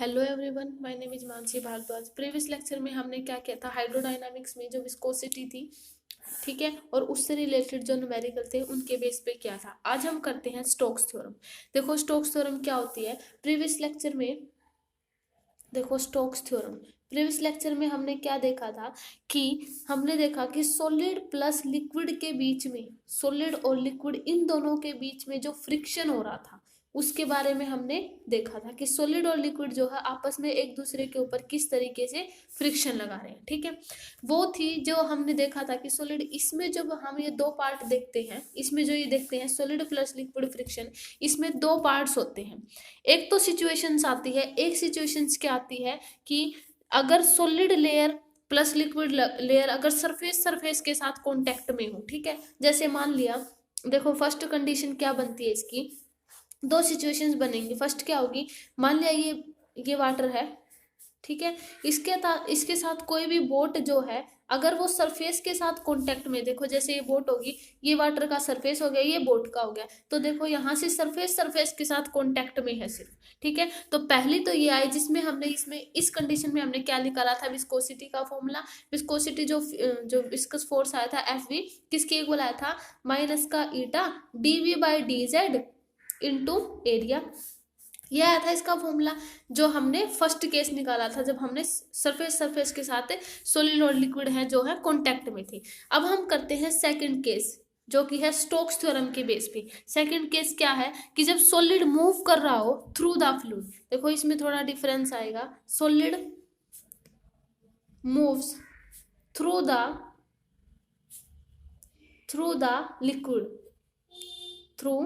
Hello everyone, my name is Mansi Bhardwaj. Previous lecture में हमने क्या किया था, हाइड्रोडायनामिक्स में जो विस्कोसिटी थी, ठीक है, और उससे रिलेटेड जो न्यूमेरिकल थे उनके बेस पे किया था। आज हम करते हैं स्टोक्स थ्योरम। देखो स्टोक्स थ्योरम क्या होती है। प्रीवियस लेक्चर में देखो स्टोक्स थ्योरम, प्रीवियस लेक्चर में हमने क्या देखा था कि हमने देखा कि सॉलिड प्लस लिक्विड के बीच में, सॉलिड और लिक्विड इन दोनों के बीच में जो फ्रिक्शन हो रहा था उसके बारे में हमने देखा था कि सॉलिड और लिक्विड जो है आपस में एक दूसरे के ऊपर किस तरीके से फ्रिक्शन लगा रहे हैं। ठीक है, वो थी जो हमने देखा था कि सॉलिड, इसमें जब हम ये दो पार्ट देखते हैं, इसमें जो ये देखते हैं सॉलिड प्लस लिक्विड फ्रिक्शन, इसमें दो पार्ट्स होते हैं। एक तो सिचुएशंस आती है, एक सिचुएशंस क्या आती है कि अगर solid layer plus liquid layer अगर सरफेस सरफेस के साथ कांटेक्ट में हो, ठीक है, जैसे मान लिया, देखो फर्स्ट कंडीशन क्या बनती है इसकी, दो सिचुएशंस बनेंगी। फर्स्ट क्या होगी, मान लिया ये वाटर है, ठीक है, इसके साथ कोई भी बोट जो है अगर वो सरफेस के साथ कांटेक्ट में, देखो जैसे ये बोट होगी, ये वाटर का सरफेस हो गया, ये बोट का हो गया, तो देखो यहाँ से सरफेस सरफेस के साथ कांटेक्ट में है सिर्फ। ठीक है, तो पहली तो ये आई जिसमें हमने इसमें इस कंडीशन में हमने क्या निकाला था, विस्कोसिटी का फॉर्मूला। विस्कोसिटी जो विस्कस फोर्स आया था एफ वी, किसके इक्वल आया था, माइनस का eta D V by D Z into area. यह आया था इसका फॉर्मूला जो हमने फर्स्ट केस निकाला था जब हमने सरफेस सरफेस के साथ सॉलिड और लिक्विड है जो है कांटेक्ट में थी। अब हम करते हैं सेकंड केस जो कि है स्टोक्स थ्योरम के बेस पे। सेकंड केस क्या है कि जब सॉलिड मूव कर रहा हो थ्रू द फ्लूइड, देखो इसमें थोड़ा डिफरेंस आएगा, solid moves through the liquid, through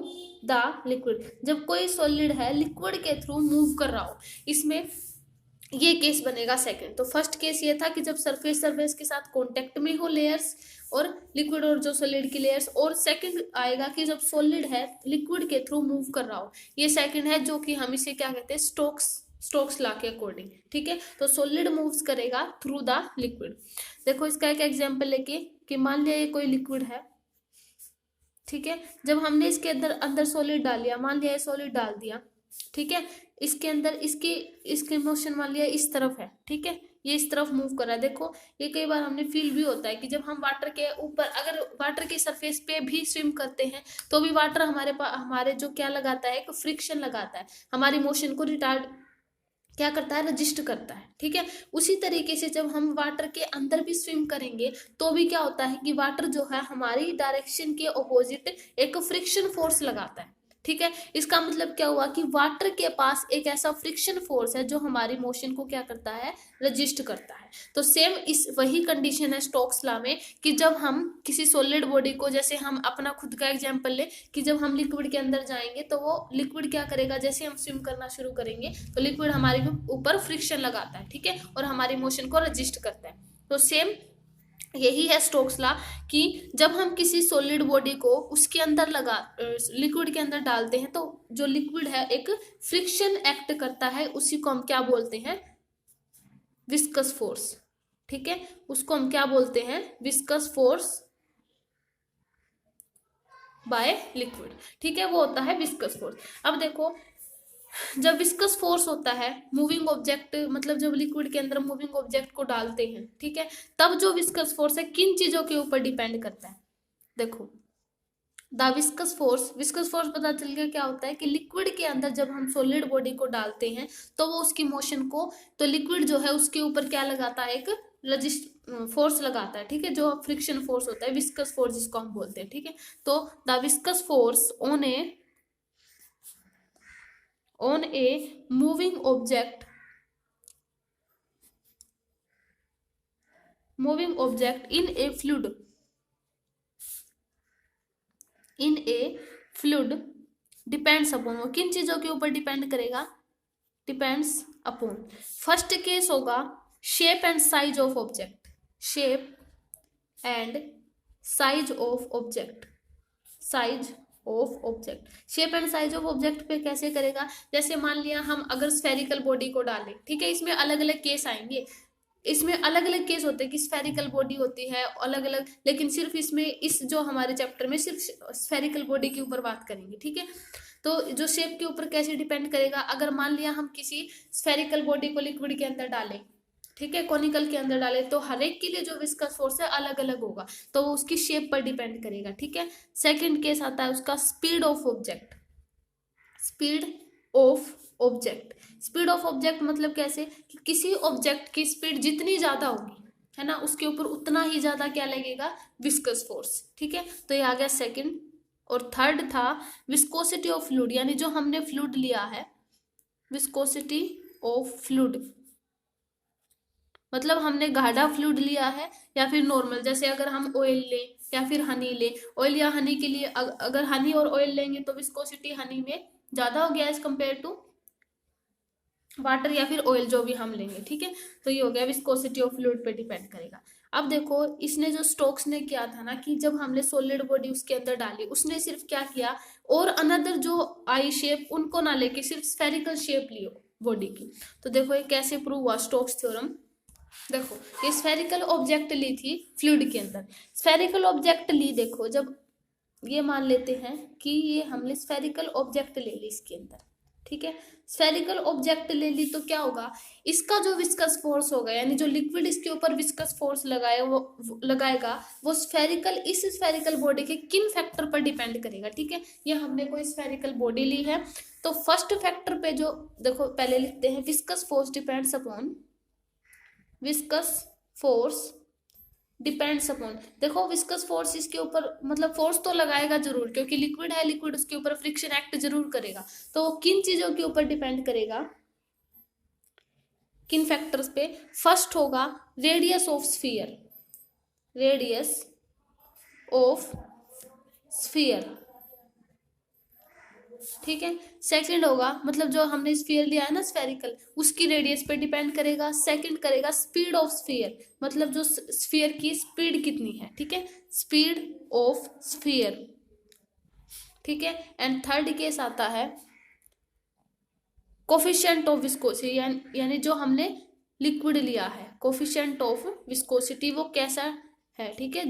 the liquid, जब कोई सॉलिड है लिक्विड के थ्रू मूव कर रहा हो, इसमें ये केस बनेगा सेकंड। तो फर्स्ट केस ये था कि जब सरफेस सरफेस के साथ कांटेक्ट में हो लेयर्स और लिक्विड और जो सॉलिड की लेयर्स, और सेकंड आएगा कि जब सॉलिड है लिक्विड के थ्रू मूव कर रहा हो, ये सेकंड है जो कि हम इसे क्या कहते हैं, स्टोक्स लॉ के अकॉर्डिंग। ठीक है, तो सॉलिड मूव्स करेगा थ्रू द लिक्विड। देखो इसका एक एग्जांपल लेके कि मान लिया ये कोई लिक्विड है, ठीक है, जब हमने इसके अंदर सॉलिड डाल लिया, मान लिया सॉलिड डाल दिया, ठीक है, इसके अंदर इसके मोशन मान लिया इस तरफ है, ठीक है, ये इस तरफ मूव कर रहा है। देखो ये कई बार हमने फील भी होता है कि जब हम वाटर के ऊपर, अगर वाटर के सरफेस पे भी स्विम करते हैं तो भी वाटर हमारे जो क्या लगाता है, एक फ्रिक्शन लगाता है, हमारी मोशन को रिटार्ड क्या करता है, रजिस्ट करता है। ठीक है, उसी तरीके से जब हम वाटर के अंदर भी स्विम करेंगे तो भी क्या होता है कि वाटर जो है हमारी डायरेक्शन के ऑपोजिट एक फ्रिक्शन फोर्स लगाता है। ठीक है, इसका मतलब क्या हुआ कि वाटर के पास एक ऐसा फ्रिक्शन फोर्स है जो हमारी मोशन को क्या करता है, रजिस्ट करता है। तो सेम इस वही कंडीशन है स्टोक्स लॉ में कि जब हम किसी सॉलिड बॉडी को, जैसे हम अपना खुद का एग्जांपल ले कि जब हम लिक्विड के अंदर जाएंगे तो वो लिक्विड क्या करेगा, जैसे हम स्विम करना शुरू करेंगे तो लिक्विड हमारे ऊपर फ्रिक्शन लगाता है, ठीक है, और हमारी मोशन को रजिस्ट करता है। तो सेम यही है स्टोक्स लॉ कि जब हम किसी सॉलिड बॉडी को उसके अंदर लिक्विड के अंदर डालते हैं तो जो लिक्विड है एक फ्रिक्शन एक्ट करता है, उसी को हम क्या बोलते हैं, विस्कस फोर्स। ठीक है, उसको हम क्या बोलते हैं, विस्कस फोर्स बाय लिक्विड। ठीक है, वो होता है विस्कस फोर्स। अब देखो जब विस्कस फोर्स होता है, मूविंग ऑब्जेक्ट, मतलब जब लिक्विड के अंदर मूविंग ऑब्जेक्ट को डालते हैं, ठीक है, तब जो विस्कस फोर्स है किन चीजों के ऊपर डिपेंड करता है, देखो द विस्कस फोर्स पता चल गया क्या होता है कि लिक्विड के अंदर जब हम सॉलिड बॉडी को डालते हैं तो वो उसकी मोशन को, तो लिक्विड जो है उसके ऊपर क्या लगाता है, एक रजिस्ट फोर्स लगाता है। ठीक है, जो फ्रिक्शन फोर्स होता है, विस्कस फोर्स जिसको हम बोलते हैं। ठीक है, तो the viscous force on a moving object in a fluid depends upon, वो किन चीजों के ऊपर डिपेंड करेगा, डिपेंड्स अपॉन। फर्स्ट केस होगा shape and size of object, shape and size of object, shape and size of object पे कैसे करेगा, जैसे मान लिया हम अगर स्फेरिकल बॉडी को डालें, ठीक है, इसमें अलग अलग केस आएंगे, इसमें अलग अलग केस होते हैं कि स्फेरिकल बॉडी होती है अलग अलग, लेकिन सिर्फ इसमें इस जो हमारे चैप्टर में सिर्फ स्फेरिकल बॉडी के ऊपर बात करेंगे। ठीक है, तो जो शेप के ऊपर कैसे डिपेंड करेगा, अगर मान लिया हम किसी स्फेरिकल बॉडी को लिक्विड के अंदर डालें, ठीक है, कॉनिकल के अंदर डाले, तो हर एक के लिए जो विस्कस फोर्स है अलग अलग होगा, तो वो उसकी शेप पर डिपेंड करेगा, ठीक है। सेकंड केस आता है उसका speed of object. Speed of object, speed of object मतलब कैसे कि किसी ऑब्जेक्ट की स्पीड जितनी ज्यादा होगी, है ना, उसके ऊपर उतना ही ज्यादा क्या लगेगा, विस्कस फोर्स, ठीक है। तो ये आ गया सेकंड। और थर्ड था विस्कोसिटी ऑफ फ्लूइड, यानी जो हमने फ्लूइड लिया है, विस्कोसिटी ऑफ फ्लूइड मतलब हमने गाढ़ा फ्लूइड लिया है या फिर नॉर्मल, जैसे अगर हम ऑयल लें या फिर हनी ले, ऑयल या हनी के लिए अगर हनी और ऑयल लेंगे तो विस्कोसिटी हनी में ज्यादा हो गया एज कम्पेयर टू वाटर या फिर ऑयल, जो भी हम लेंगे, ठीक है। तो ये हो गया विस्कोसिटी ऑफ फ्लूइड पे डिपेंड करेगा। अब देखो इसने जो स्टोक्स ने किया था ना कि जब हमने सॉलिड बॉडी उसके अंदर डाली, उसने सिर्फ क्या किया, और अनदर जो आई शेप उनको ना लेके सिर्फ स्फेरिकल शेप लियो बॉडी की। तो देखो ये कैसे प्रूव हुआ स्टोक्स थ्योरम। देखो ये स्फेरिकल ऑब्जेक्ट ली थी फ्लूइड के अंदर, स्फेरिकल ऑब्जेक्ट ली, देखो जब ये मान लेते हैं कि ये हमने स्फेरिकल ऑब्जेक्ट ले ली इसके अंदर, ठीक है, स्फेरिकल ऑब्जेक्ट ले ली, तो क्या होगा, इसका जो विस्कस फोर्स होगा, यानी जो लिक्विड इसके ऊपर विस्कस फोर्स लगाएगा वो स्फेरिकल, इस स्फेरिकल बॉडी के किन फैक्टर पर डिपेंड करेगा, ठीक है। ये हमने कोई स्फेरिकल बॉडी ली है, तो फर्स्ट फैक्टर पे जो, देखो पहले लिखते हैं viscous force depends upon, viscous force depends upon, देखो विस्कस फोर्स इसके ऊपर मतलब फोर्स तो लगाएगा जरूर, क्योंकि लिक्विड है, लिक्विड उसके ऊपर फ्रिक्शन एक्ट जरूर करेगा, तो किन चीजों के ऊपर डिपेंड करेगा, किन फैक्टर्स पे। फर्स्ट होगा radius of sphere, radius of sphere, ठीक है। सेकंड होगा मतलब जो हमने स्फीयर लिया है ना स्फेरिकल, उसकी रेडियस पे डिपेंड करेगा। सेकंड करेगा स्पीड ऑफ स्फीयर, मतलब जो स्फीयर की स्पीड कितनी है, ठीक है, स्पीड ऑफ स्फीयर, ठीक है। एंड थर्ड केस आता है कोफिशिएंट ऑफ विस्कोसिटी, यानी जो हमने लिक्विड लिया है, कोफिशिएंट ऑफ विस्कोसिटी वो कैसा है, ठीक है,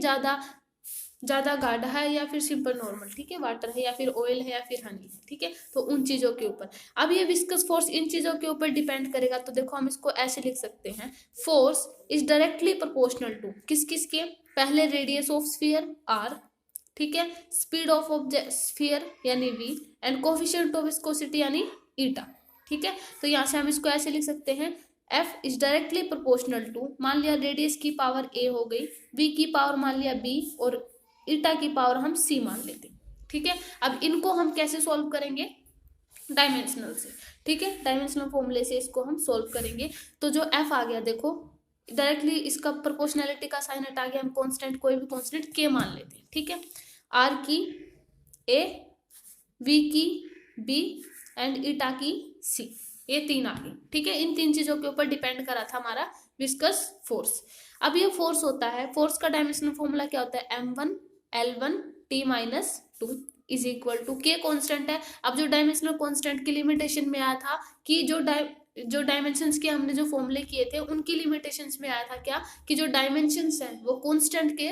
ज्यादा गाढ़ा है या फिर सिंपल नॉर्मल, ठीक है, वाटर है या फिर ऑयल है या फिर हनी है, ठीक है, तो उन चीजों के ऊपर। अब ये विस्कस फोर्स इन चीजों के ऊपर डिपेंड करेगा, तो देखो हम इसको ऐसे लिख सकते हैं, force is directly proportional to किस किस के, पहले रेडियस ऑफ स्फीयर आर, ठीक है, स्पीड ऑफ ऑब्जेक्ट स्फीयर यानी V, and coefficient of viscosity यानी ईटा, ठीक है। तो यहाँ से हम इसको ऐसे लिख सकते हैं, F is directly proportional to, मान लिया रेडियस की पावर ए हो गई, वी की पावर मान लिया बी, और ईटा की पावर हम सी मान लेते हैं, ठीक है। अब इनको हम कैसे सॉल्व करेंगे, डायमेंशनल से, ठीक है, डायमेंशनल फॉर्मूले से इसको हम सॉल्व करेंगे। तो जो एफ आ गया, देखो डायरेक्टली इसका प्रोपोर्शनैलिटी का साइन हटा के हम कांस्टेंट, कोई भी कांस्टेंट के मान लेते हैं, ठीक है, आर की ए, वी की बी एंड ईटा की सी, ये तीन आ गई, ठीक है। इन तीन चीजों के ऊपर डिपेंड करा था हमारा विस्कस फोर्स। अब ये फोर्स होता है, फोर्स का डायमेंशनल फॉर्मूला क्या होता है, m1 L1 T-2 is equal to K constant है। अब जो डायमेंशनल कांस्टेंट की लिमिटेशन में आया था कि जो डायमेंशंस के हमने जो फॉर्मूले किए थे उनकी लिमिटेशंस में आया था क्या, कि जो डायमेंशंस हैं वो कांस्टेंट के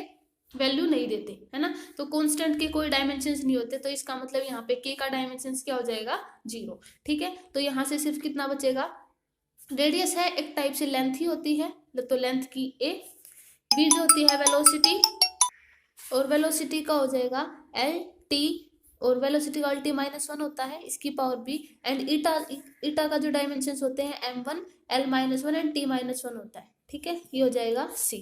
वैल्यू नहीं देते, है ना, तो कांस्टेंट के कोई डायमेंशंस नहीं होते, तो इसका मतलब यहाँ पे के का डायमेंशंस क्या हो जाएगा, 0, ठीक है। तो यहाँ से सिर्फ कितना बचेगा, रेडियस है एक टाइप से लेंथ ही होती है, तो लेंथ की ए, वी जो होती है वेलोसिटी, और वेलोसिटी का हो जाएगा एल टी, और वेलोसिटी का टी -1 होता है, इसकी पावर बी, एंड ईटा का जो डायमेंशंस होते हैं m1 L-1 एंड T-1 होता है, ठीक है, ये हो जाएगा सी,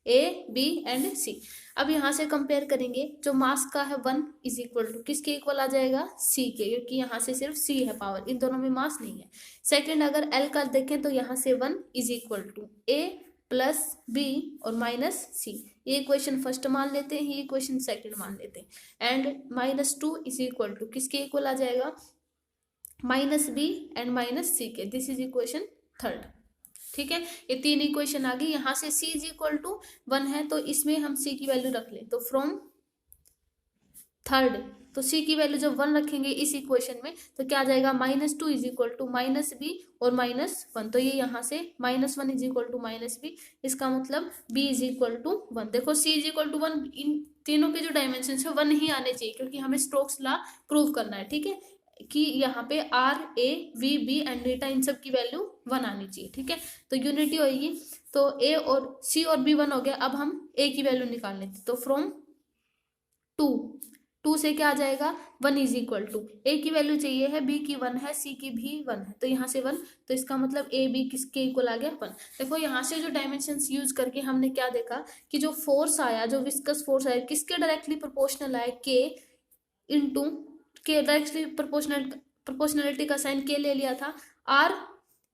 ए बी एंड सी। अब यहाँ से कंपेयर करेंगे, जो मास का है 1 इज इक्वल टू किसके इक्वल आ जाएगा, सी के, क्योंकि यहाँ से सिर्फ सी है पावर, इन दोनों में मास नहीं है। सेकंड अगर एल का देखें तो यहाँ से 1 is equal to A plus B और माइनस सी, ये इक्वेशन फर्स्ट मान लेते हैं, ये इक्वेशन सेकंड मान लेते हैं, एंड -2 इज इक्वल टू किसके इक्वल आ जाएगा, माइनस बी एंड माइनस सी के, दिस इज इक्वेशन थर्ड, ठीक है। ये तीन इक्वेशन आ गई, यहाँ से c इज इक्वल टू 1 है, तो इसमें हम c की वैल्यू रख लें, तो फ्रॉम थर्ड, तो c की वैल्यू जब 1 रखेंगे इस इक्वेशन में तो क्या आ जाएगा, -2 is equal to minus B और -1, तो ये यहाँ से -1 is equal to minus B, इसका मतलब b इज इक्वल टू 1। देखो c इज इक्वल टू 1, इन तीनों के जो डायमेंशन है 1 ही आने चाहिए, क्योंकि हमें स्टोक्स लॉ प्रूव करना है, ठीक है। कि यहाँ पे R A V B and eta इन सब की वैल्यू 1 आनी चाहिए, ठीक है। तो यूनिटी होगी, तो ए और सी और बी 1 हो गया। अब हम ए की वैल्यू निकाल लेते, तो फ्रॉम 2 से क्या आ जाएगा 1 इज इक्वल टू, ए की वैल्यू चाहिए है, बी की 1 है, सी की भी 1 है, तो यहाँ से 1, तो इसका मतलब ए बी किसके इक्वल आ गया 1। देखो यहाँ से जो डायमेंशंस यूज करके हमने क्या देखा कि जो फोर्स आया, जो विस्कस फोर्स आया, किसके डायरेक्टली प्रोपोर्शनल आया, के इंटू के, डायरेक्टली प्रोपोर्शनलिटी का साइन के ले लिया था, आर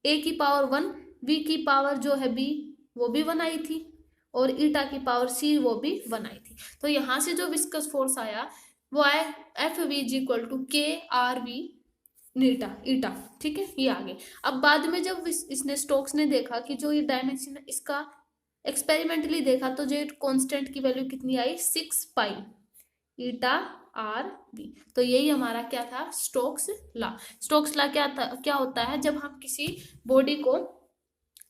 ए की पावर 1, बी की पावर जो है बी वो भी 1 आई थी, और ईटा की पावर सी वो भी 1 आई थी। तो यहाँ से जो विस्कस फोर्स आया वो आया F V is equal to K R V नीटा ईटा, ठीक है, ये आगे। अब बाद में जब इसने स्टोक्स ने देखा कि जो ये डायमेंशन इसका एक्सपेरिमेंटली देखा, तो जो कांस्टेंट की वैल्यू कितनी आई 6 पाई ईटा आर बी। तो यही हमारा क्या था स्टोक्स लॉ। स्टोक्स लॉ क्या होता है, जब हम किसी बॉडी को,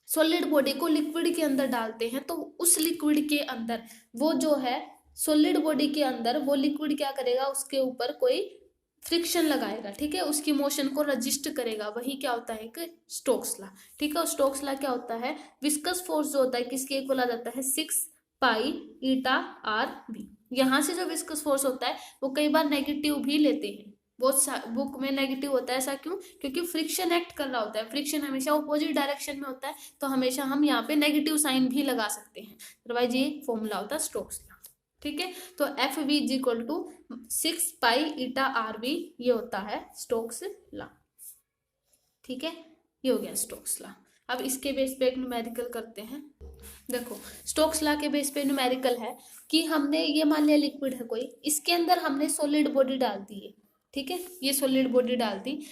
सॉलिड बॉडी को लिक्विड के अंदर डालते हैं, तो उस लिक्विड के अंदर वो जो है सॉलिड बॉडी के अंदर वो लिक्विड क्या करेगा, उसके ऊपर कोई फ्रिक्शन लगाएगा, ठीक है, उसकी मोशन को रजिस्ट करेगा, वही क्या होता है कि स्टोक्स लॉ, ठीक है। और स्टोक्स लॉ क्या होता है, विस्कस फोर्स जो होता है किसके इक्वल आ जाता है 6 पाई ईटा आर बी। यहाँ से जो विस्कस फोर्स होता है वो कई बार नेगेटिव भी लेते हैं, बहुत बुक में नेगेटिव होता है, ऐसा क्यों, क्योंकि फ्रिक्शन एक्ट कर रहा होता है, फ्रिक्शन हमेशा अपोजिट डायरेक्शन में होता है, तो हमेशा हम यहाँ पे नेगेटिव साइन भी लगा सकते हैं, अदरवाइज ये फॉर्मूला होता है स्टोक्स लॉ, ठीक है। तो F V is equal to 6 pi eta R B, ये होता है स्टोक्स लॉ, ठीक है, ये हो गया स्टोक्स लॉ। अब इसके बेस पे एक न्यूमेरिकल करते हैं। देखो स्टोक्स लॉ के बेस पे न्यूमेरिकल है कि हमने ये मान लिया लिक्विड है कोई, इसके अंदर हमने सॉलिड बॉडी डाल दी है, ठीक है, ये सॉलिड बॉडी डाल दी,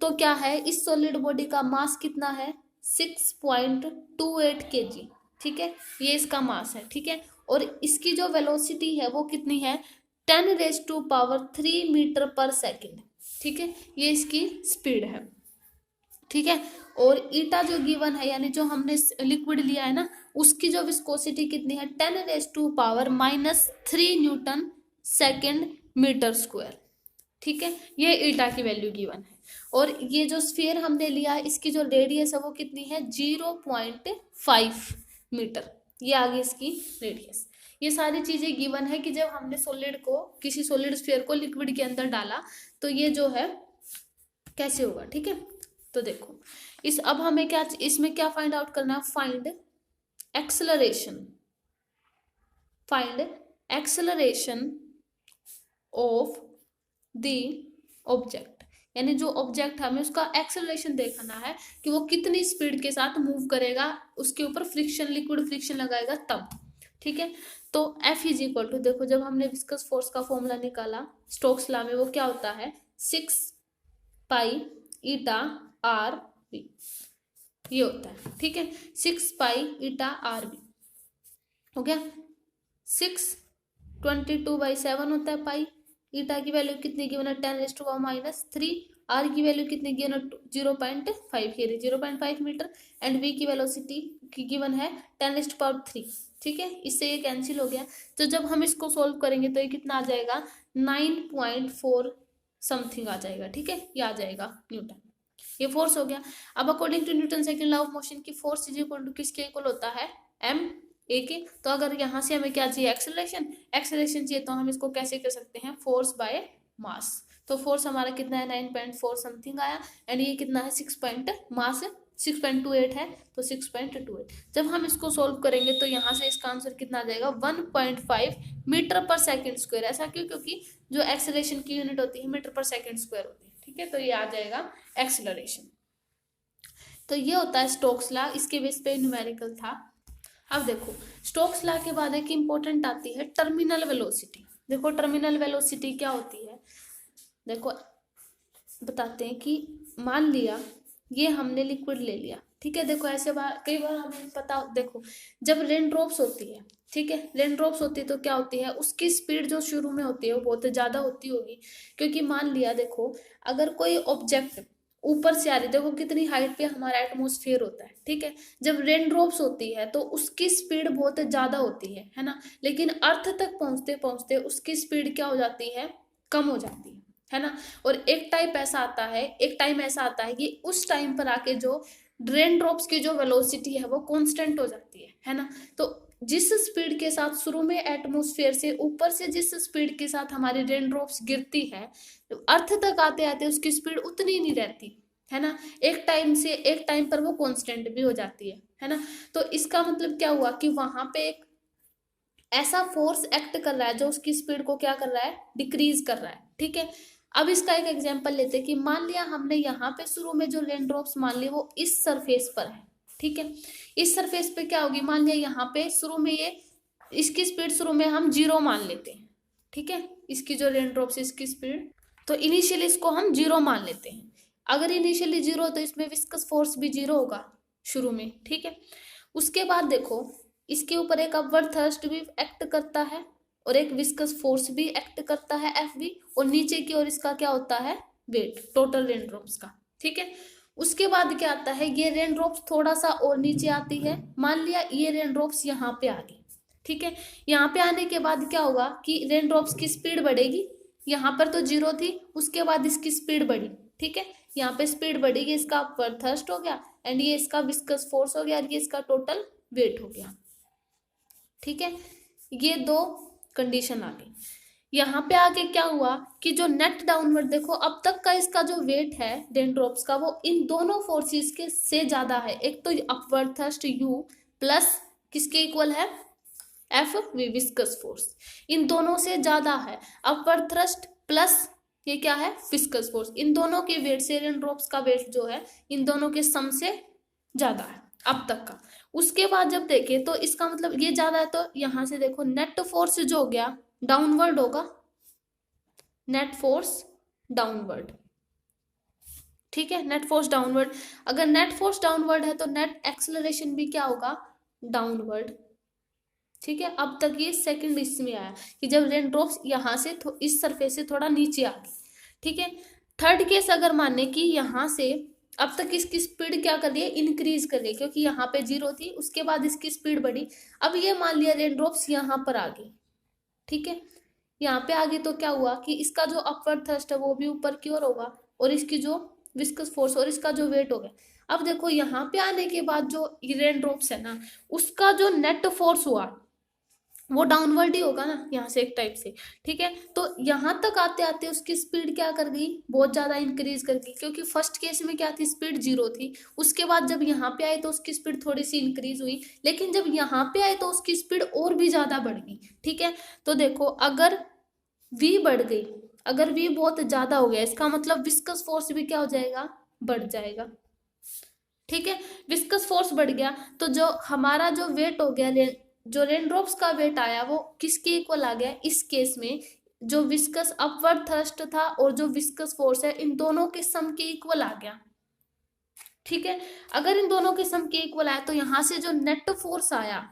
तो क्या है इस सॉलिड बॉडी का मास कितना है 6.28 kg, ठीक है, ये इसका मास है, ठीक है। और इसकी जो वेलोसिटी है वो कितनी है 10⁻³ मीटर पर सेकेंड, ठीक है, ये इसकी स्पीड है, ठीक है। और ईटा जो गिवन है, यानी जो हमने लिक्विड लिया है ना, उसकी जो विस्कोसिटी कितनी है 10⁻³ न्यूटन सेकेंड मीटर स्क्वायर, ठीक है, ये ईटा की वैल्यू गिवन है। और ये जो स्फीयर हमने लिया है इसकी जो रेडियस है वो कितनी है 0.5 मीटर, ये आगे इसकी रेडियस। ये सारी चीजें गिवन है कि जब हमने सॉलिड को, किसी सॉलिड स्फीयर को लिक्विड के अंदर डाला तो ये जो है कैसे होगा, ठीक है। तो देखो इस, अब हमें क्या, इसमें क्या फाइंड आउट करना है, find acceleration of the object, यानी जो ऑब्जेक्ट हमें उसका एक्सेलरेशन देखना है कि वो कितनी स्पीड के साथ मूव करेगा, उसके ऊपर फ्रिक्शन, लिक्विड फ्रिक्शन लगाएगा तब, ठीक है। तो F इज इक्वल टू, देखो जब हमने विस्कस फोर्स का फॉर्मूला निकाला स्टोक्स लॉ में, वो क्या होता है 6 पाई ईटा आर बी, ये होता है, ठीक है, 6 पाई ईटा आर बी हो गया। 6/22/7 होता है पाई, ईटा की वैल्यू कितनी गिवन है 10⁻⁻3, आर की वैल्यू कितनी गिवन है 0.5, ये 0.5 मीटर, एंड वी की वेलोसिटी की गिवन है 10⁻3, ठीक है, इससे ये कैंसिल हो गया। तो जब हम इसको सोल्व करेंगे तो ये कितना आ जाएगा 9.4 समथिंग आ जाएगा, ठीक है, ये आ जाएगा न्यूटन, ये फोर्स हो गया। अब according to Newton second law of motion की फोर्स इज इक्वल टू किसके इक्वल होता है एम ए के। तो अगर यहाँ से हमें क्या चाहिए एक्सेलरेशन चाहिए, तो हम इसको कैसे कर सकते हैं फोर्स बाय मास। तो फोर्स हमारा कितना है 9.4 समथिंग आया, एंड ये कितना है 6.28 है, तो 6.28। जब हम इसको सोल्व करेंगे तो यहाँ से इसका आंसर कितना आ जाएगा 1.5 मीटर पर सेकेंड स्क्वायर। ऐसा क्यों, क्योंकि जो एक्सेलरेशन की यूनिट होती है मीटर पर सेकेंड स्क्वायर होती है, ठीक है, तो ये आ जाएगा एक्सेलरेशन। तो ये होता है स्टोक्स लॉ, इसके बेस पे न्यूमेरिकल था। अब देखो स्टोक्स लॉ के बाद एक इंपॉर्टेंट आती है टर्मिनल वेलोसिटी। देखो टर्मिनल वेलोसिटी क्या होती है, देखो बताते हैं कि मान लिया ये हमने लिक्विड ले लिया, ठीक है, देखो ऐसे कई बार हमें पता, देखो जब रेन ड्रॉप्स होती है, ठीक है, रेन ड्रॉप्स होती है तो क्या होती है उसकी स्पीड जो शुरू में होती है वो बहुत ज़्यादा होती होगी, क्योंकि मान लिया देखो अगर कोई ऑब्जेक्ट ऊपर से आ रही, देखो कितनी हाइट पे हमारा एटमॉस्फेयर होता है, ठीक है, जब रेन ड्रॉप्स होती है तो उसकी स्पीड बहुत ज़्यादा होती है ना, लेकिन अर्थ तक पहुँचते पहुँचते उसकी स्पीड क्या हो जाती है कम हो जाती है ना। और एक टाइम ऐसा आता है कि उस टाइम पर आके जो रेन ड्रॉप्स की जो वेलोसिटी है वो कांस्टेंट हो जाती है ना। तो जिस स्पीड के साथ शुरू में एटमॉस्फेयर से ऊपर से जिस स्पीड के साथ हमारी रेन ड्रॉप्स गिरती है, अर्थ तक आते आते उसकी स्पीड उतनी नहीं रहती, है ना। एक टाइम पर वो कांस्टेंट भी हो जाती है ना। तो इसका मतलब क्या हुआ कि वहां पे एक ऐसा फोर्स एक्ट कर रहा है जो उसकी स्पीड को क्या कर रहा है, डिक्रीज कर रहा है, ठीक है। अब इसका एक एग्जांपल लेते हैं कि मान लिया हमने यहाँ पे शुरू में जो रेन ड्रॉप्स मान लिए वो इस सरफेस पर है, ठीक है। इस सरफेस पे क्या होगी, मान लिया यहाँ पे शुरू में ये इसकी स्पीड शुरू में हम 0 मान लेते हैं, ठीक है। इसकी जो रेन ड्रॉप्स इसकी स्पीड, तो इनिशियली इसको हम 0 मान लेते हैं। अगर इनिशियली 0 तो इसमें विस्कस फोर्स भी 0 होगा शुरू में, ठीक है। उसके बाद देखो इसके ऊपर एक अपवर्ड थ्रस्ट भी एक्ट करता है और एक विस्कस फोर्स भी एक्ट करता है एफ बी, और नीचे की ओर इसका क्या होता है, वेट टोटल रेन ड्रॉप्स का, ठीक है। उसके बाद क्या आता है, ये रेन ड्रॉप्स थोड़ा सा और नीचे आती है, मान लिया ये रेन ड्रॉप्स यहाँ पे आ गई, ठीक है। यहाँ पे आने के बाद क्या होगा कि रेन ड्रॉप्स की स्पीड बढ़ेगी, यहाँ पर तो 0 थी, उसके बाद इसकी स्पीड बढ़ी, ठीक है। यहाँ पे स्पीड बढ़ेगी, इसका अपवर्ड थ्रस्ट हो गया एंड ये इसका विस्कस फोर्स हो गया और ये इसका टोटल वेट हो गया, ठीक है। ये दो कंडीशन आ गई। यहाँ पे आके क्या हुआ कि जो नेट डाउनवर्ड देखो अब तक का इसका जो वेट है रेन ड्रॉप्स का वो इन दोनों फोर्सेस के से ज्यादा है। एक तो अपवर्ड थ्रस्ट यू प्लस किसके इक्वल है, एफ वी विस्कस फोर्स, इन दोनों से ज्यादा है। अपवर्ड थ्रस्ट प्लस ये क्या है, विस्कस फोर्स, इन दोनों के वेट से रेन ड्रॉप्स का वेट जो है इन दोनों के सम से ज्यादा है अब तक का। उसके बाद जब देखे तो इसका मतलब ये ज्यादा है, तो यहां से देखो नेट फोर्स जो हो गया डाउनवर्ड होगा, नेट फोर्स डाउनवर्ड, ठीक है। नेट फोर्स डाउनवर्ड, अगर नेट फोर्स डाउनवर्ड है तो नेट एक्सेलरेशन भी क्या होगा, डाउनवर्ड, ठीक है। अब तक ये सेकंड इसमें आया कि जब रेन ड्रॉप्स यहाँ से इस सरफेस से थोड़ा नीचे आ गई, ठीक है। थर्ड केस अगर माने कि यहाँ से अब तक इसकी स्पीड क्या कर रही है, इंक्रीज कर रही है, क्योंकि यहाँ पे 0 थी, उसके बाद इसकी स्पीड बढ़ी। अब ये मान लिया रेन ड्रॉप्स यहाँ पर आ गई, ठीक है। यहाँ पे आ गई तो क्या हुआ कि इसका जो अपवर्ड थ्रस्ट है वो भी ऊपर की ओर होगा और इसकी जो विस्कस फोर्स और इसका जो वेट हो गया। अब देखो यहाँ पे आने के बाद जो रेन ड्रॉप्स है ना उसका जो नेट फोर्स हुआ वो डाउनवर्ड ही होगा ना यहाँ से एक टाइप से, ठीक है। तो यहाँ तक आते आते उसकी स्पीड क्या कर गई, बहुत ज्यादा इंक्रीज कर गई, क्योंकि फर्स्ट केस में क्या थी, स्पीड 0 थी, उसके बाद जब यहाँ पे आए तो उसकी स्पीड थोड़ी सी इंक्रीज हुई, लेकिन जब यहाँ पे आए तो उसकी स्पीड और भी ज्यादा बढ़ गई, ठीक है। तो देखो अगर v बढ़ गई, अगर v बहुत ज्यादा हो गया इसका मतलब विस्कस फोर्स भी क्या हो जाएगा, बढ़ जाएगा, ठीक है। विस्कस फोर्स बढ़ गया तो जो हमारा जो वेट हो गया, जो रेन ड्रॉप्स का वेट आया वो किसके इक्वल आ गया, इस केस में जो विस्कस अपवर्ड थ्रस्ट था और जो विस्कस फोर्स है इन दोनों के सम के इक्वल आ गया, ठीक है। अगर इन दोनों के सम के इक्वल आया तो यहां से जो नेट फोर्स आया,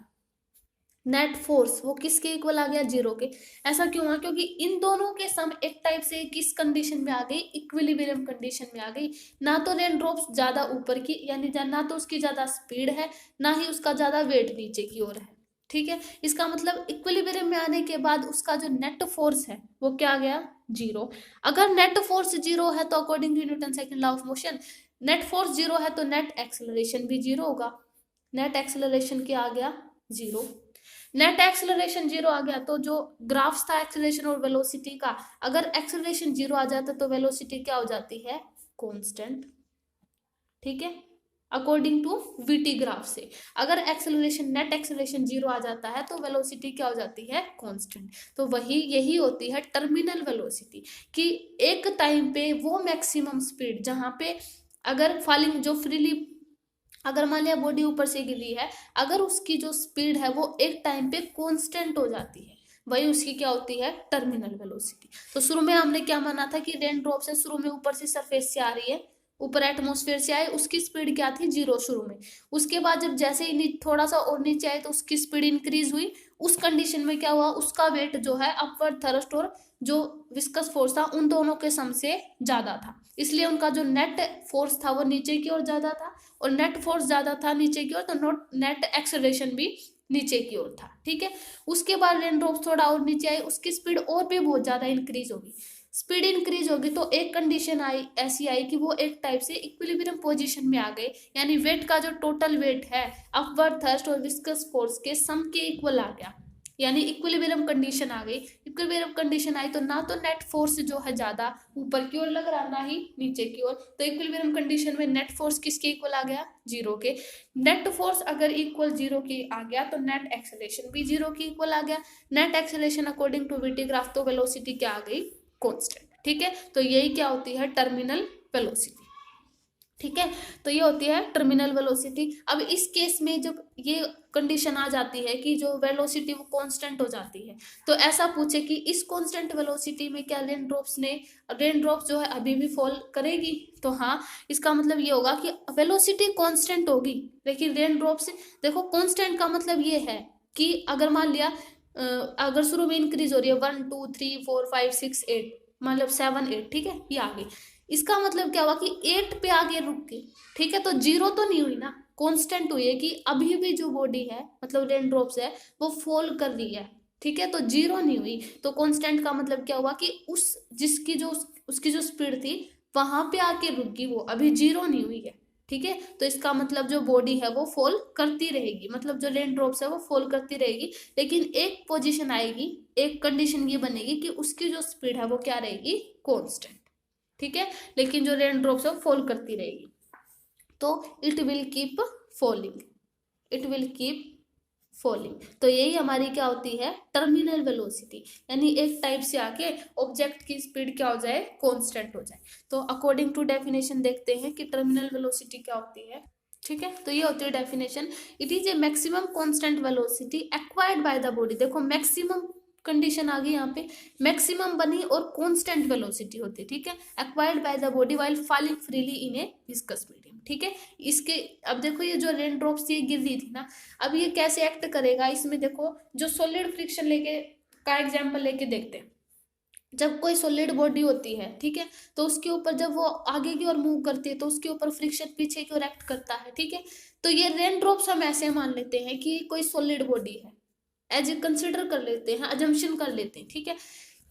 नेट फोर्स वो किसके इक्वल आ गया, 0 के। ऐसा क्यों हुआ, क्योंकि इन दोनों के सम एक टाइप से किस कंडीशन में आ गई, इक्विलिब्रियम कंडीशन में आ गई। ना तो रेन ड्रॉप्स ज्यादा ऊपर की, यानी ना तो उसकी ज्यादा स्पीड है ना ही उसका ज्यादा वेट नीचे की ओर है, ठीक है। इसका मतलब इक्विलिब्रियम में आने के बाद उसका जो नेट फोर्स है वो क्या आ गया, 0। अगर नेट फोर्स 0 है तो according to Newton second law of motion net force 0 है तो नेट एक्सेलरेशन भी 0 होगा। नेट एक्सेलरेशन क्या आ गया, 0। नेट एक्सेलरेशन 0 आ गया तो जो ग्राफ्स था एक्सेलरेशन और वेलोसिटी का, अगर एक्सेलरेशन 0 आ जाता तो वेलोसिटी क्या हो जाती है, कांस्टेंट, ठीक है। अकॉर्डिंग टू वीटी ग्राफ से अगर एक्सेलरेशन नेट एक्सेलरेशन 0 आ जाता है तो वेलोसिटी क्या हो जाती है, कांस्टेंट। तो वही यही होती है टर्मिनल वेलोसिटी, कि एक टाइम पे वो मैक्सिमम स्पीड जहां पे अगर फॉलिंग जो फ्रीली अगर मान लिया बॉडी ऊपर से गिरी है, अगर उसकी जो स्पीड है वो एक टाइम पे कांस्टेंट हो जाती है, वही उसकी क्या होती है, टर्मिनल वेलोसिटी। तो शुरू में हमने क्या माना था कि रेन ड्रॉप से शुरू में ऊपर से सरफेस से आ रही है, ऊपर एटमॉस्फेयर से आए, उसकी स्पीड क्या थी, 0 शुरू में। उसके बाद जब जैसे ही थोड़ा सा और नीचे आए तो उसकी स्पीड इंक्रीज हुई, उस कंडीशन में क्या हुआ, उसका वेट जो है अपवर्ड थ्रस्ट और जो विस्कस फोर्स था उन दोनों के सम से ज्यादा था, इसलिए उनका जो नेट फोर्स था वो नीचे की ओर ज्यादा था, और नेट फोर्स ज्यादा था नीचे की ओर तो नेट एक्सेलरेशन भी नीचे की ओर था, ठीक है। उसके बाद रेन ड्रॉप्स थोड़ा और नीचे आए, उसकी स्पीड और भी बहुत ज्यादा इंक्रीज होगी। स्पीड इंक्रीज होगी तो एक कंडीशन आई ऐसी आई कि वो एक टाइप से इक्विलिब्रियम पोजीशन में आ गए, यानी वेट का जो टोटल वेट है अपवर्ड थ्रस्ट और विस्कस फोर्स के सम के इक्वल आ गया, यानी इक्विलिब्रियम कंडीशन आ गई। इक्विलिब्रियम कंडीशन आई तो ना तो नेट फोर्स जो है ज्यादा ऊपर की ओर लग रहा ना ही नीचे की ओर, तो इक्विलिब्रियम कंडीशन में नेट फोर्स किसके इक्वल आ गया, जीरो के। नेट फोर्स अगर इक्वल जीरो की आ गया तो नेट एक्सेलरेशन भी जीरो की इक्वल आ गया। Net acceleration according to VT graph तो वेलोसिटी क्या आ गई, कांस्टेंट। ठीक है, तो यही क्या होती है, टर्मिनल वेलोसिटी। ठीक है, तो ये होती है टर्मिनल वेलोसिटी। अब इस केस में जब ये कंडीशन आ जाती है कि जो वेलोसिटी वो कांस्टेंट हो जाती है, तो ऐसा पूछे कि इस कांस्टेंट वेलोसिटी में क्या रेन ड्रॉप्स जो है अभी भी फॉल करेगी, तो हाँ, इसका मतलब ये होगा कि वेलोसिटी कांस्टेंट होगी लेकिन रेन ड्रॉप्स, देखो कांस्टेंट का मतलब ये है कि अगर मान लिया अगर शुरू में इंक्रीज हो रही है 1 2 3 4 5 6 8, मतलब 7 8, ठीक है, ये आ गई, इसका मतलब क्या हुआ कि 8 पे आगे रुक गई। ठीक है, तो जीरो तो नहीं हुई ना, कांस्टेंट हुई है कि अभी भी जो बॉडी है मतलब रेन ड्रॉप्स है वो फॉल कर रही है। ठीक है, तो जीरो नहीं हुई, तो कांस्टेंट का मतलब क्या हुआ कि उसकी जो स्पीड थी वहां पे आके रुक गई, वो अभी जीरो नहीं हुई है। ठीक है, तो इसका मतलब जो बॉडी है वो फॉल करती रहेगी, मतलब जो रेन ड्रॉप्स है वो फॉल करती रहेगी, लेकिन एक पोजीशन आएगी, एक कंडीशन ये बनेगी कि उसकी जो स्पीड है वो क्या रहेगी, कांस्टेंट। ठीक है, लेकिन जो रेन ड्रॉप्स है फॉल करती रहेगी, तो it will keep falling, it will keep falling. तो यही हमारी क्या होती है, टर्मिनल वेलोसिटी, यानी एक टाइप से आके ऑब्जेक्ट की स्पीड क्या हो जाए, कांस्टेंट हो जाए। तो अकॉर्डिंग टू डेफिनेशन देखते हैं कि टर्मिनल वेलोसिटी क्या होती है। ठीक है, तो ये होती है definition, it is a maximum constant velocity acquired by the body. देखो मैक्सिमम कंडीशन आ गई यहाँ पे, मैक्सिमम बनी और कांस्टेंट वेलोसिटी होती है। ठीक है, acquired by the body while falling freely in A viscous medium. ठीक है, इसके अब देखो ये जो रेन ड्रॉप्स ये गिर रही थी ना, अब ये कैसे एक्ट करेगा, इसमें देखो जो सॉलिड फ्रिक्शन लेके का एग्जांपल लेके देखते हैं। जब कोई सॉलिड बॉडी होती है, ठीक है, तो उसके ऊपर जब वो आगे की ओर मूव करती है तो उसके ऊपर फ्रिक्शन पीछे की ओर एक्ट करता है। ठीक है, तो ये रेन ड्रॉप्स हम ऐसे मान लेते हैं कि कोई सॉलिड बॉडी है, एज ए कंसिडर कर लेते हैं, अजम्पशन कर लेते हैं। ठीक है,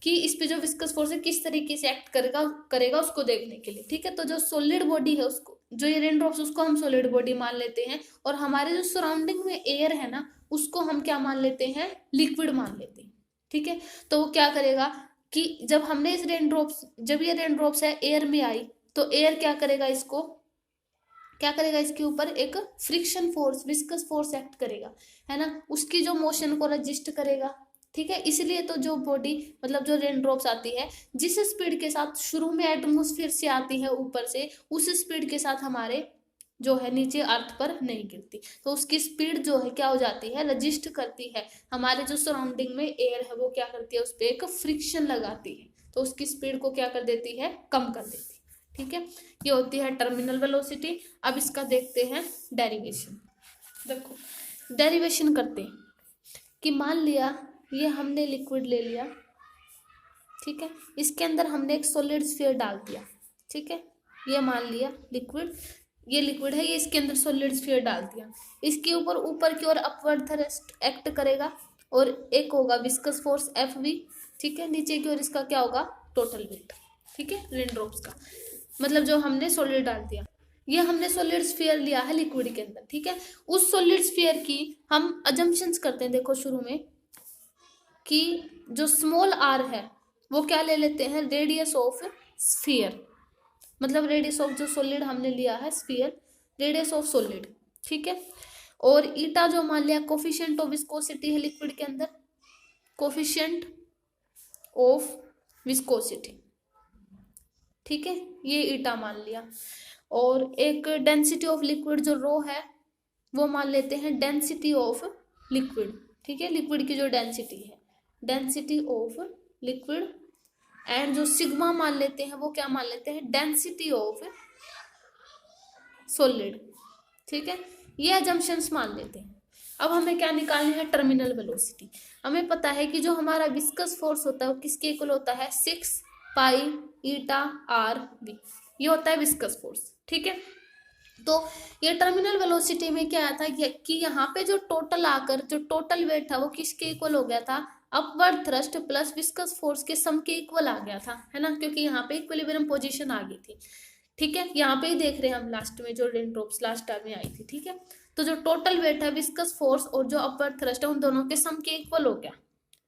कि इस पे जो विस्कस फोर्स है किस तरीके से एक्ट करेगा उसको देखने के लिए। ठीक है, तो जो सॉलिड बॉडी है उसको, जो ये रेन ड्रॉप्स, उसको हम सॉलिड बॉडी मान लेते हैं, और हमारे जो सराउंडिंग में एयर है ना उसको हम क्या मान लेते हैं, लिक्विड मान लेते हैं। ठीक है, तो वो क्या करेगा कि जब हमने इस जब ये रेन ड्रॉप्स है एयर में आई, तो एयर क्या करेगा, इसके ऊपर एक friction force, viscous force act करेगा, है ना, उसकी जो मोशन को रजिस्ट करेगा। ठीक है, इसलिए तो जो बॉडी मतलब जो रेन ड्रॉप्स आती है, जिस स्पीड के साथ शुरू में एटमोस्फेयर से आती है ऊपर से, उस स्पीड के साथ हमारे जो है नीचे अर्थ पर नहीं गिरती, तो उसकी स्पीड जो है क्या हो जाती है, रजिस्ट करती है, हमारे जो सराउंडिंग में एयर है वो क्या करती है, उस पर एक फ्रिक्शन लगाती है, तो उसकी स्पीड को क्या कर देती है, कम कर देती है। ठीक है, ये होती है टर्मिनल वेलोसिटी। अब इसका देखते हैं डेरिवेशन। देखो डेरिवेशन करते हैं कि मान लिया ये हमने लिक्विड ले लिया, ठीक है, इसके अंदर हमने एक सॉलिड स्फीयर डाल दिया। ठीक है, ये मान लिया लिक्विड, ये लिक्विड है, ये इसके अंदर सॉलिड स्फीयर डाल दिया, इसके ऊपर की ओर अपवर्ड थ्रस्ट एक्ट करेगा, और एक होगा विस्कस फोर्स Fv। ठीक है, नीचे की ओर इसका क्या होगा, टोटल वेट। ठीक है, रेन ड्रॉप्स का मतलब जो हमने सॉलिड डाल दिया, ये हमने सॉलिड स्फीयर लिया है लिक्विड के अंदर। ठीक है, उस सॉलिड स्फीयर की हम अजम्पशंस करते हैं, देखो शुरू में कि जो स्मॉल r है वो क्या ले लेते हैं, रेडियस ऑफ स्फीयर, मतलब रेडियस ऑफ जो सॉलिड हमने लिया है स्फीयर, रेडियस ऑफ सॉलिड। ठीक है, और ईटा जो मान लिया कोफिशिएंट ऑफ विस्कोसिटी है लिक्विड के अंदर, कोफिशिएंट ऑफ विस्कोसिटी। ठीक है, ये ईटा मान लिया, और एक डेंसिटी ऑफ लिक्विड जो रो है वो मान लेते हैं डेंसिटी ऑफ लिक्विड। ठीक है, लिक्विड की जो डेंसिटी है, डेंसिटी ऑफ लिक्विड, एंड जो सिग्मा मान लेते हैं वो क्या मान लेते हैं, डेंसिटी ऑफ सॉलिड। ठीक है, ये अजम्पशंस मान लेते हैं। अब हमें क्या निकालनी है, टर्मिनल वेलोसिटी। हमें पता है कि जो हमारा विस्कस फोर्स होता है वो किसके इक्वल होता है, 6 पाई ईटा आर वी, ये होता है विस्कस फोर्स। ठीक है, तो ये टर्मिनल वेलोसिटी में क्या आया था कि यहाँ पे जो टोटल आकर जो टोटल वेट था वो किसके इक्वल हो गया था, upward thrust plus viscous force के सम के इक्वल आ गया था, है ना, क्योंकि यहाँ पे इक्विलिब्रियम पोजीशन आ गई थी। ठीक है, यहाँ पे ही देख रहे हैं हम लास्ट में जो रेनड्रॉप्स लास्ट टाइम में आई थी। ठीक है, तो जो टोटल वेट है विस्कस फोर्स और जो अपवर्ड थ्रस्ट है उन दोनों के सम के इक्वल हो गया।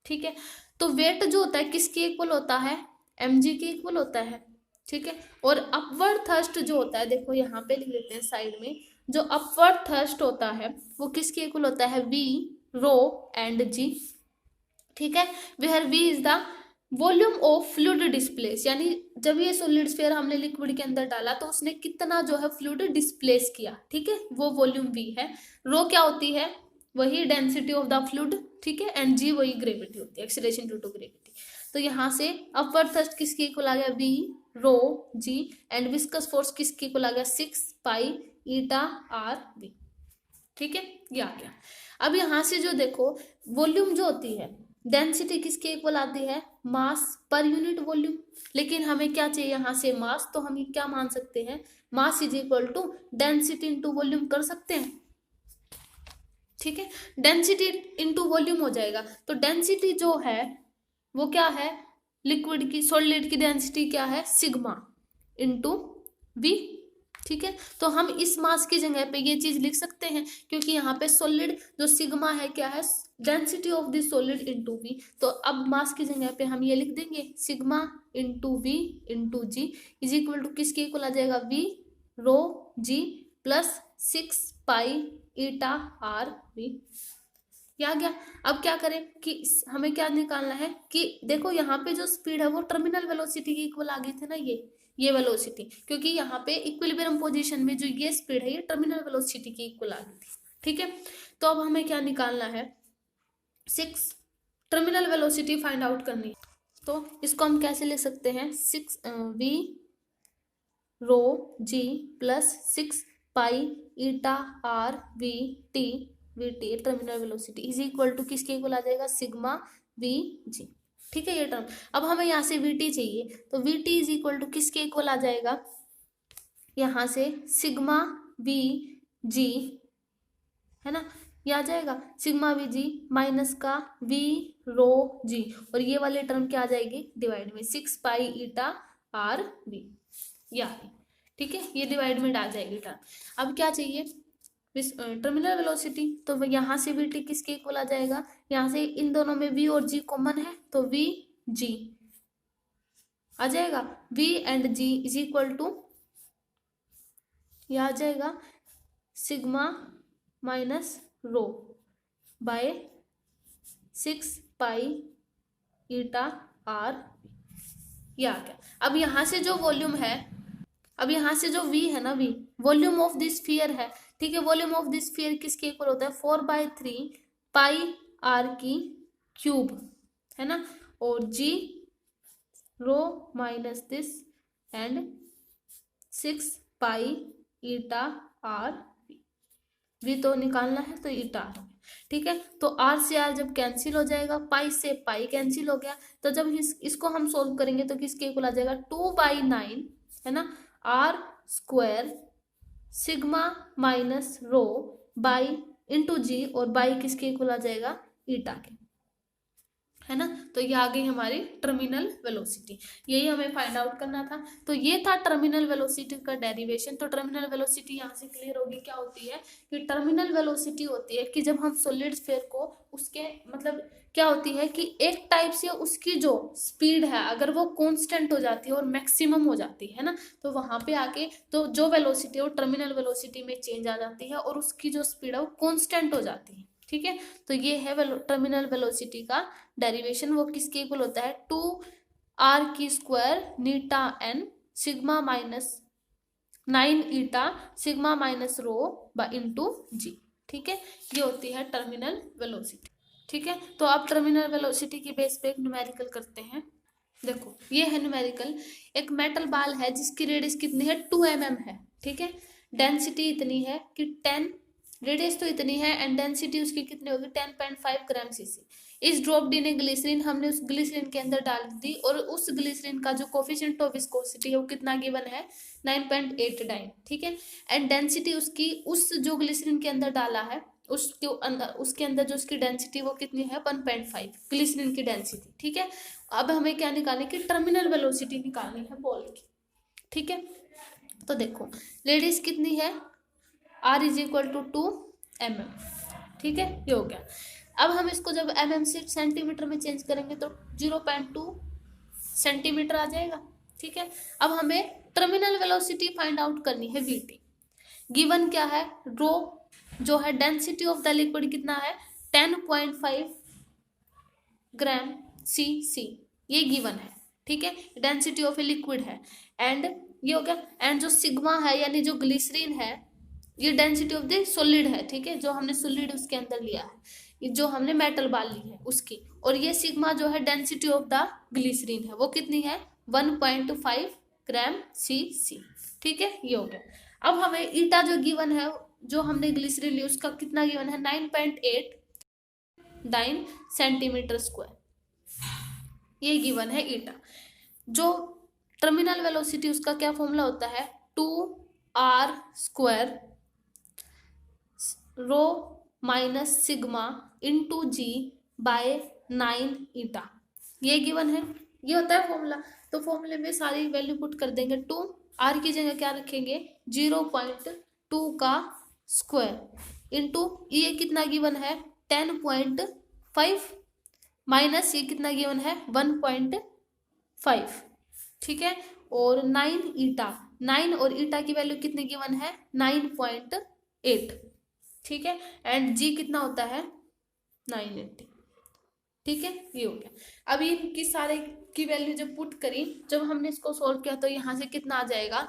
ठीक है, तो वेट जो होता है किसके इक्वल होता है, mg के इक्वल होता है। ठीक है, और अपवर्ड थ्रस्ट जो होता है, देखो यहाँ पे लिख लेते हैं साइड में, जो अपवर्ड थ्रस्ट होता है वो किसके इक्वल होता है, v रो एंड g। ठीक है, where v is the volume of fluid displace, यानी जब ये सॉलिड स्फीयर हमने लिक्विड के अंदर डाला तो उसने कितना जो है फ्लूइड डिस्प्लेस किया। ठीक है, वो वॉल्यूम v है। रो क्या होती है, वही डेंसिटी ऑफ द फ्लूइड। ठीक है, एंड g वही ग्रेविटी होती है, एक्सीलरेशन ड्यू टू ग्रेविटी। तो यहाँ से अपवर्ड थ्रस्ट किसके इक्वल आ गया, v rho g, and viscous force किसके इक्वल आ गया, 6 पाई ईटा आर v। ठीक है, ये आ गया। अब यहाँ से जो देखो वॉल्यूम जो होती है, डेंसिटी किसके इक्वल आती है, मास पर यूनिट वॉल्यूम। लेकिन हमें क्या चाहिए यहाँ से, मास, तो हम क्या मान सकते हैं, mass is equal to density into volume कर सकते हैं। ठीक है, डेंसिटी इंटू वॉल्यूम हो जाएगा। तो डेंसिटी जो है वो क्या है, लिक्विड की, सॉलिड की डेंसिटी क्या है, सिग्मा इंटू वी। ठीक है, तो हम इस मास की जगह पे ये चीज लिख सकते हैं, क्योंकि यहाँ पे सॉलिड जो सिग्मा है क्या है, density of this solid into V. तो अब मास की जगह पे हम ये लिख देंगे sigma into V into G is equal to किसके इक्वल आ जाएगा, V rho G plus 6 pi eta R V. आ गया। अब क्या करें कि हमें क्या निकालना है कि देखो यहाँ पे जो स्पीड है वो टर्मिनल वेलोसिटी की इक्वल आ गई थी ना, ये वेलोसिटी, क्योंकि यहाँ पे इक्विलिब्रियम पोजीशन में जो ये स्पीड है ये टर्मिनल वेलोसिटी की इक्वल आ गई थी। ठीक है, तो अब हमें क्या निकालना है, 6 टर्मिनल वेलोसिटी फाइंड आउट करनी है। तो इसको हम कैसे ले सकते हैं, 6 V rho G plus 6 pi eta R V T T terminal velocity is equal to किसके इक्वल आ जाएगा, सिग्मा वी जी। ठीक है, ये टर्म। अब हमें यहाँ से वी टी चाहिए, तो V T is equal to किसके इक्वल आ जाएगा, यहाँ से सिग्मा वी जी, है ना, ये आ जाएगा सिग्मा वी जी माइनस का वी रो जी, और ये वाले टर्म क्या आ जाएगी, डिवाइड में 6 पाई ईटा आर वी, या ठीक है, ये डिवाइड में आ जाएगी टर्म। अब क्या चाहिए, टर्मिनल वेलोसिटी, तो यहाँ से वी टी किसके इक्वल आ जाएगा, यहाँ से इन दोनों में वी और जी कॉमन है तो वी जी आ जाएगा, V and G is equal to यह आ जाएगा sigma minus rho by 6 pi eta R, यह आ गया। अब यहाँ से जो वॉल्यूम है, अब यहाँ से जो v है ना, v volume of this sphere है। ठीक है, वॉल्यूम ऑफ दिस स्फीयर किसके इक्वल होता है, 4/3 पाई आर की क्यूब, है ना, और g rho minus this and 6 pi eta R V तो निकालना है तो ईटा आर। ठीक है, तो आर से आर जब कैंसिल हो जाएगा, पाई से पाई कैंसिल हो गया, तो जब इसको हम सोल्व करेंगे तो किसके इक्वल आ जाएगा, 2/9, है ना, R square sigma minus rho by into G, और बाई किसके इक्वल आ जाएगा, ईटा के, है ना। तो ये आ गई हमारी टर्मिनल वेलोसिटी, यही हमें फाइंड आउट करना था। तो ये था टर्मिनल वेलोसिटी का डेरिवेशन। तो टर्मिनल वेलोसिटी यहाँ से क्लियर होगी क्या होती है, कि टर्मिनल वेलोसिटी होती है कि जब हम सॉलिड स्फीयर को उसके मतलब क्या होती है कि एक टाइप से उसकी जो स्पीड है अगर वो कांस्टेंट हो जाती है और मैक्सिमम हो जाती है ना, तो वहां पे आके तो जो वेलोसिटी है वो टर्मिनल वेलोसिटी में चेंज आ जाती है और उसकी जो स्पीड है वो कांस्टेंट हो जाती है। ठीक है, तो ये है टर्मिनल वेलोसिटी का डेरिवेशन। वो किसके इक्वल होता है, 2r की square eta N sigma minus 9 eta sigma minus rho into G. ठीक है, ये होती है टर्मिनल वेलोसिटी। ठीक है, तो आप टर्मिनल वेलोसिटी की बेस पे एक न्यूमेरिकल करते हैं। देखो ये है न्यूमेरिकल, एक मेटल बाल है जिसकी रेडियस कितनी है, 2 mm है। ठीक है, डेंसिटी इतनी है कि 10, रेडियस तो इतनी है एंड डेंसिटी उसकी कितनी होगी, 10.5 ग्राम सीसी। इस ड्रॉप्ड इन ए ग्लिसरीन, हमने उस ग्लिसरीन के अंदर डाल दी और उस ग्लिसरीन का जो कोफिशिएंट ऑफ विस्कोसिटी है वो कितना गिवन है, 9.89। ठीक है, एंड डेंसिटी उसकी उस जो ग्लिसरीन के अंदर डाला है उसके अंदर जो उसकी डेंसिटी वो कितनी है 1.5 ग्लिसरीन की डेंसिटी। ठीक है, अब हमें क्या निकालनी की टर्मिनल वेलोसिटी निकालनी है बॉल की। ठीक है, तो देखो रेडियस कितनी है r is equal to 2 mm। ठीक है, ये हो गया। अब हम इसको जब mm से सेंटीमीटर में चेंज करेंगे तो 0.2 सेंटीमीटर आ जाएगा। ठीक है, अब हमें टर्मिनल वेलोसिटी फाइंड आउट करनी है vt। गिवन क्या है, रो जो है डेंसिटी ऑफ द लिक्विड कितना है 10.5 ग्राम cc, ये गिवन है। ठीक है, डेंसिटी ऑफ ए लिक्विड है। एंड ये हो गया, एंड जो सिग्मा है यानी जो ग्लिसरीन है ये डेंसिटी ऑफ द सॉलिड है। ठीक है, जो हमने सॉलिड उसके अंदर लिया है, जो हमने मेटल बाल ली है उसकी, और ये सिग्मा जो है डेंसिटी ऑफ द ग्लिसरीन है वो कितनी है 1.5 ग्राम cc। ठीक है, ये हो गया। अब हमें ईटा जो गिवन है, जो हमने ग्लिसरीन ली उसका कितना गिवन है 9.89 सेंटीमीटर स्क्वायर, ये गिवन है ईटा। जो टर्मिनल वेलोसिटी उसका क्या फॉर्मूला होता है 2r² rho minus sigma into जी बाय 9 ईटा, ये गिवन है, ये होता है फॉर्मूला। तो फॉर्मूले में सारी वैल्यू पुट कर देंगे। 2r की जगह क्या रखेंगे 0.2 का स्क्वायर इंटू ये कितना गिवन है 10.5 माइनस ये कितना गिवन है 1.5। ठीक है, और 9 ईटा, 9 और ईटा की वैल्यू कितनी गिवन है 9.8। ठीक है, एंड जी कितना होता है 980। ठीक है, ये हो गया। अभी इनकी सारे की वैल्यू जब पुट करी, जब हमने इसको सोल्व किया तो यहाँ से कितना आ जाएगा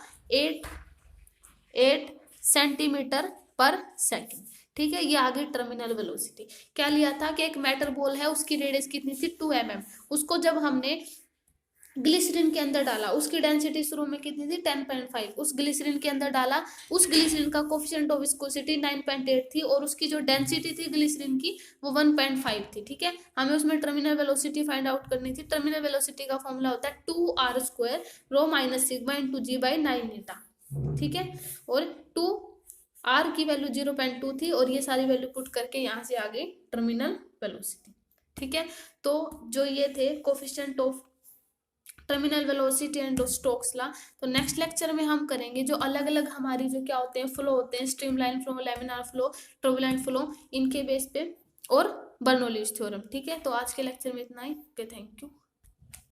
8 सेंटीमीटर पर सेकेंड। ठीक है, ये आ गई टर्मिनल वेलोसिटी। क्या लिया था कि एक मेटल बॉल है उसकी रेडियस कितनी थी 2 mm, उसको जब हमने ग्लिसरीन के अंदर डाला उसकी डेंसिटी शुरू में कितनी थी 10.5, उस ग्लिसरीन के अंदर डाला, उस ग्लिसरीन का कोफिशिएंट ऑफ विस्कोसिटी 9.8 थी और उसकी जो डेंसिटी थी ग्लिसरीन की वो 1.5 थी। ठीक है, हमें उसमें टर्मिनल वेलोसिटी फाइंड आउट करनी थी। टर्मिनल वेलोसिटी का फॉर्मूला होता है 2r² rho minus sigma into G by 9 eta. ठीक है, और 2r की वैल्यू 0.2 थी और ये सारी वैल्यू पुट करके यहाँ से आ गई टर्मिनल वेलोसिटी। ठीक है, तो जो ये थे coefficient of terminal velocity and Stokes law. तो नेक्स्ट लेक्चर में हम करेंगे जो अलग अलग हमारी जो क्या होते हैं फ्लो होते हैं, streamline flow, laminar flow, turbulent flow, इनके बेस पे, और बर्नौलीज थ्योरम। ठीक है, तो आज के लेक्चर में इतना ही। Okay, thank you.